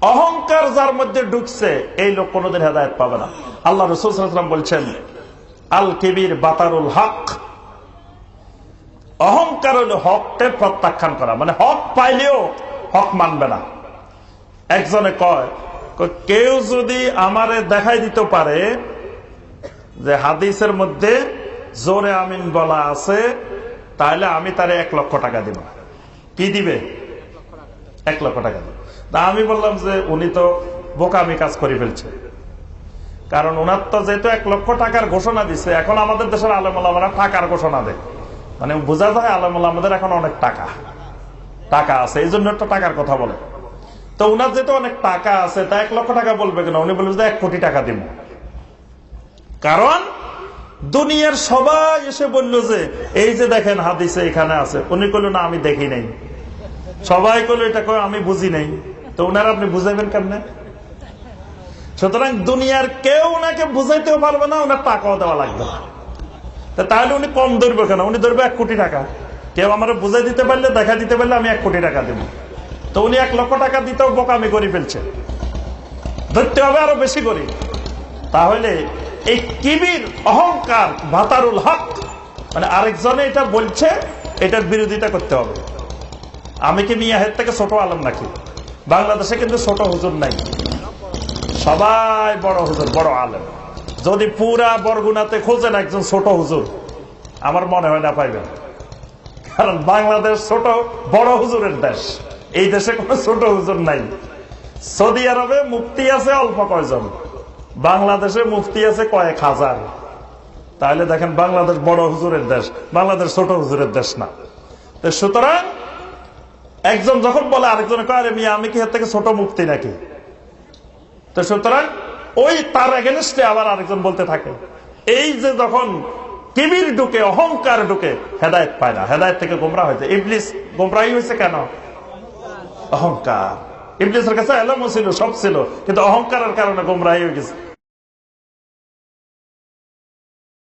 অহংকার যার মধ্যে ঢুকছে এই লোক কোনোদিন হেদায়েত পাবে না। আল্লাহ রাসূল সাল্লাল্লাহু আলাইহি ওয়াসাল্লাম বলছেন, আল কিবির বাতারুল হক, অহংকার হলো হককে প্রত্যাখ্যান করা, মানে হক পাইলেও হক মানবে না। একজনে কয়, কেউ যদি আমারে দেখাই দিতে পারে যে হাদিসের মধ্যে জোরে আমিন বলা আছে, তাহলে আমি তারে 1 লক্ষ টাকা দিব। কি দিবে? 1 লক্ষ টাকা দিবে। তা আমি বললাম যে উনি তো বোকামি কাজ করে ফেলছে, কারণ ওনার তো যেহেতু 1 লক্ষ টাকার ঘোষণা দিচ্ছে, এখন আমাদের দেশের আলেম ওলামারা টাকার ঘোষণা দেয়, মানে বোঝা যায় আলেম ওলামাদের এখন অনেক টাকা আছে, এই জন্য একটা টাকার কথা বলে। তো উনার যেহেতু অনেক টাকা আছে, তা 1 লক্ষ টাকা বলবে কেন? উনি বলবে যে 1 কোটি টাকা দিব। কারণ দুনিয়ার সবাই এসে বলল যে এই যে দেখেন হাদিসে এখানে আছে, উনি কইল না আমি দেখি নাই, সবাই কইল এটা কই আমি বুঝি নাই, তো উনারা আপনি বুঝাইবেন কেমনে? সুতরাং দুনিয়ার কেউ ওনাকে বুঝাইতেও পারবে না, ওনার টাকাও দেওয়া লাগবে না। তাহলে উনি কম ধরবে কেন? উনি ধরবে 1 কোটি টাকা। কেউ আমার বুঝাই দিতে পারলে, দেখা দিতে পারলে আমি 1 কোটি টাকা দেব। তো উনি 1 লক্ষ টাকা দিতেও বোকামি করে ফেলছে, ধরতে হবে আরো বেশি করে। তাহলে এই কিবির, অহংকার, বাতারুল হক, মানে আরেকজনে এটা বলছে, এটার বিরোধিতা করতে হবে। আমি কি মিয়াহের থেকে ছোট আলেম নাকি? বাংলাদেশে কিন্তু ছোট হুজুর নাই, সবাই বড় হুজুর, বড় আলেম। যদি পুরা বরগুনাতে খোঁজেন একজন ছোট হুজুর, আমার মনে হয় না পাইবেন। কারণ বাংলাদেশ ছোট বড় হুজুরের দেশ, এই দেশে কোনো ছোট হুজুর নাই। সৌদি আরবে মুফতি আছে অল্প কয়জন, বাংলাদেশে মুফতি আছে কয়েক হাজার। তাহলে দেখেন বাংলাদেশ বড় হুজুরের দেশ, বাংলাদেশ ছোট হুজুরের দেশ না। তো সুতরাং একজন যখন বলে আরেকজন কয়, আরে মিয়া আমি কি এর থেকে ছোট মুফতি নাকি? তো সুতরাং ওই তার এগেনস্টে আবার আরেকজন বলতে থাকে। এই যে যখন কিবির ঢুকে, অহংকার ঢুকে, হেদায়েত পায় না, হেদায়েত থেকে গোমরা হয়েছে। ইবলিস গোমরাহি হয়েছে কেন? অহংকার। ইবলিসের কাছে এলমও ছিল, সব ছিল, কিন্তু অহংকারের কারণে গোমরাহি হয়ে গেছে।